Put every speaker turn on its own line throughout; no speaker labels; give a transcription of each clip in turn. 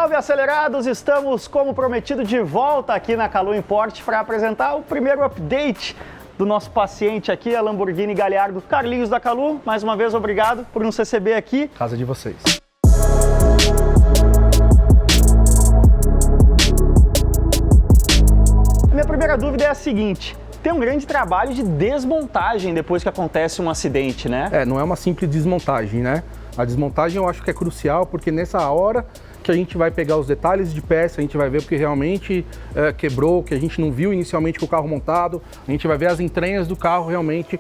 Salve acelerados! Estamos, como prometido, de volta aqui na Kalu Import para apresentar o primeiro update do nosso paciente aqui, a Lamborghini Gallardo. Carlinhos da Kalu, mais uma vez obrigado por nos receber aqui.
Casa de vocês.
Minha primeira dúvida é a seguinte: tem um grande trabalho de desmontagem depois que acontece um acidente, né?
Não é uma simples desmontagem, né? A desmontagem eu acho que é crucial, porque nessa hora que a gente vai pegar os detalhes de peça, a gente vai ver o que realmente quebrou, o que a gente não viu inicialmente com o carro montado, a gente vai ver as entranhas do carro realmente,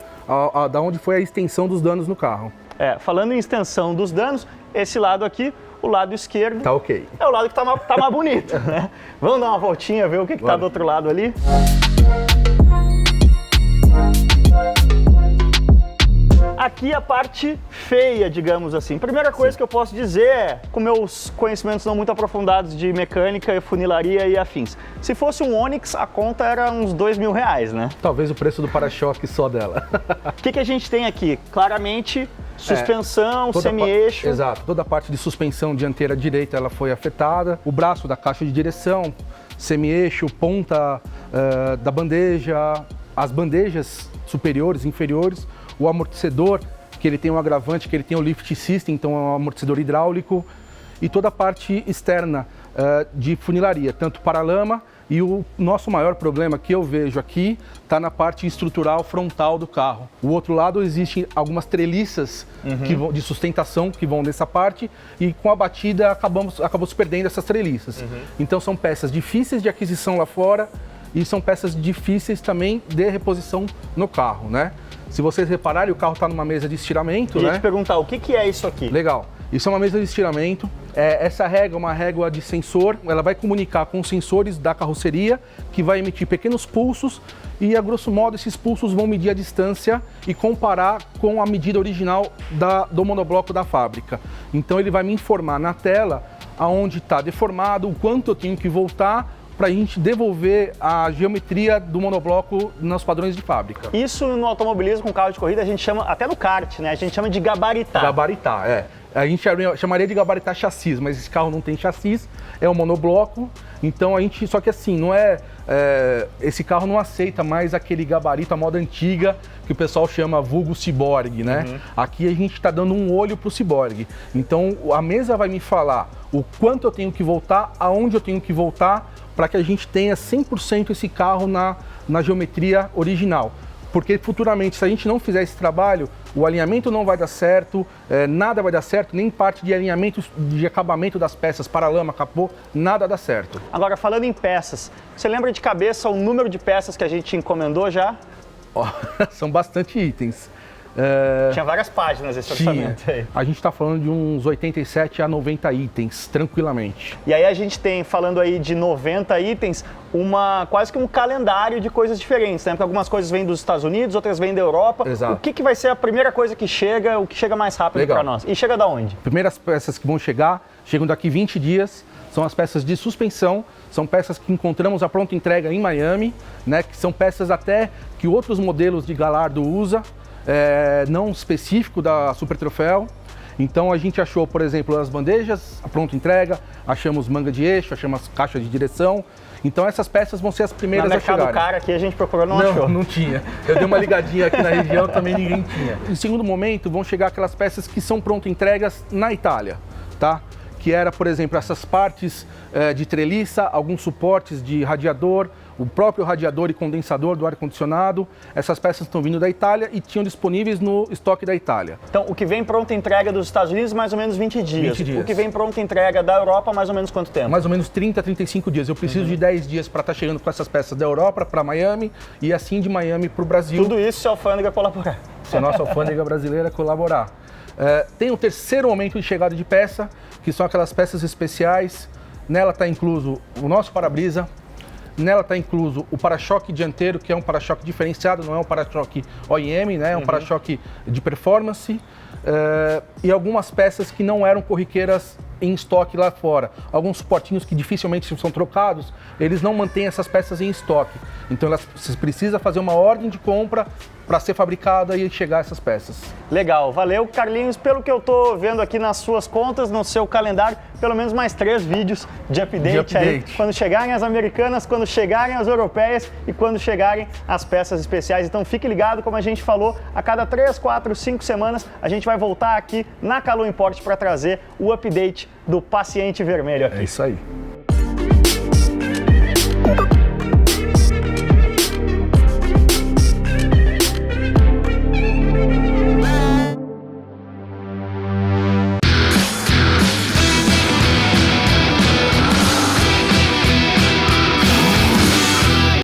da onde foi a extensão dos danos no carro.
Falando em extensão dos danos, esse lado aqui, o lado esquerdo,
tá ok.
É o lado que tá mais bonito, né? Vamos dar uma voltinha, ver o que tá do outro lado ali? Aqui a parte feia, digamos assim. Primeira coisa que eu posso dizer é, com meus conhecimentos não muito aprofundados de mecânica, funilaria e afins, se fosse um Onix, a conta era uns R$2.000, né?
Talvez o preço do para-choque só dela.
O que a gente tem aqui? Claramente, suspensão, semi-eixo.
Exato, toda a parte de suspensão dianteira direita ela foi afetada, o braço da caixa de direção, semi-eixo, ponta da bandeja, as bandejas superiores, inferiores, o amortecedor, que ele tem um agravante, que ele tem o lift system, então é um amortecedor hidráulico, e toda a parte externa de funilaria, tanto paralama, e o nosso maior problema que eu vejo aqui está na parte estrutural frontal do carro. O outro lado existem algumas treliças de sustentação que vão nessa parte, e com a batida acabou se perdendo essas treliças. Então são peças difíceis de aquisição lá fora e são peças difíceis também de reposição no carro, né? Se vocês repararem, o carro está numa mesa de estiramento, né?
Eu ia te perguntar, o que é isso aqui?
Legal. Isso é uma mesa de estiramento. Essa régua é uma régua de sensor. Ela vai comunicar com os sensores da carroceria, que vai emitir pequenos pulsos e, a grosso modo, esses pulsos vão medir a distância e comparar com a medida original do monobloco da fábrica. Então, ele vai me informar na tela aonde está deformado, o quanto eu tenho que voltar, para a gente devolver a geometria do monobloco nos padrões de fábrica.
Isso no automobilismo com carro de corrida a gente chama, até no kart, né? A gente chama de gabaritar.
Gabaritar, A gente chamaria de gabaritar chassis, mas esse carro não tem chassis, é um monobloco, então a gente, só que assim, não esse carro não aceita mais aquele gabarito, a moda antiga, que o pessoal chama vulgo ciborgue, né? Aqui a gente está dando um olho para o ciborgue, então a mesa vai me falar o quanto eu tenho que voltar, aonde eu tenho que voltar, para que a gente tenha 100% esse carro na geometria original. Porque futuramente, se a gente não fizer esse trabalho, o alinhamento não vai dar certo, nada vai dar certo, nem parte de alinhamento de acabamento das peças, paralama, capô, nada dá certo.
Agora, falando em peças, você lembra de cabeça o número de peças que a gente encomendou já?
São bastante itens.
Tinha várias páginas esse orçamento aí.
A gente está falando de uns 87 a 90 itens, tranquilamente.
E aí a gente tem, falando aí de 90 itens, quase que um calendário de coisas diferentes, né? Porque algumas coisas vêm dos Estados Unidos, outras vêm da Europa.
Exato.
O que vai ser a primeira coisa que chega, o que chega mais rápido para nós? E chega da onde?
Primeiras peças que vão chegam daqui 20 dias, são as peças de suspensão, são peças que encontramos a pronta entrega em Miami, né? Que são peças até que outros modelos de Gallardo usa. Não específico da Super Troféu. Então a gente achou, por exemplo, as bandejas, a pronta entrega, achamos manga de eixo, achamos caixa de direção. Então essas peças vão ser as primeiras a chegarem.
No mercado cara aqui a gente procurou, não achou.
Não tinha. Eu dei uma ligadinha aqui na região, também ninguém tinha. Em segundo momento vão chegar aquelas peças que são pronta entregas na Itália, tá? Que era, por exemplo, essas partes de treliça, alguns suportes de radiador, o próprio radiador e condensador do ar-condicionado. Essas peças estão vindo da Itália e tinham disponíveis no estoque da Itália.
Então, o que vem pronta entrega dos Estados Unidos, mais ou menos 20 dias.
20 dias.
O que vem pronta entrega da Europa, mais ou menos quanto tempo?
Mais ou menos 30, 35 dias. Eu preciso de 10 dias para estar chegando com essas peças da Europa para Miami e assim de Miami para o Brasil.
Tudo isso se a alfândega colaborar.
Se a nossa alfândega brasileira colaborar. Tem o terceiro momento de chegada de peça, que são aquelas peças especiais. Nela está incluso o nosso para-brisa. Nela está incluso o para-choque dianteiro, que é um para-choque diferenciado, não é um para-choque OEM, né? É um para-choque de performance. E algumas peças que não eram corriqueiras em estoque lá fora. Alguns suportinhos que dificilmente são trocados, eles não mantêm essas peças em estoque. Então você precisa fazer uma ordem de compra para ser fabricada e chegar essas peças.
Legal, valeu, Carlinhos. Pelo que eu tô vendo aqui nas suas contas, no seu calendário, pelo menos mais 3 vídeos de update. Aí, quando chegarem as americanas, quando chegarem as europeias e quando chegarem as peças especiais. Então fique ligado, como a gente falou, a cada 3, 4, 5 semanas a gente vai voltar aqui na Calu Import para trazer o update do paciente vermelho aqui.
É isso aí.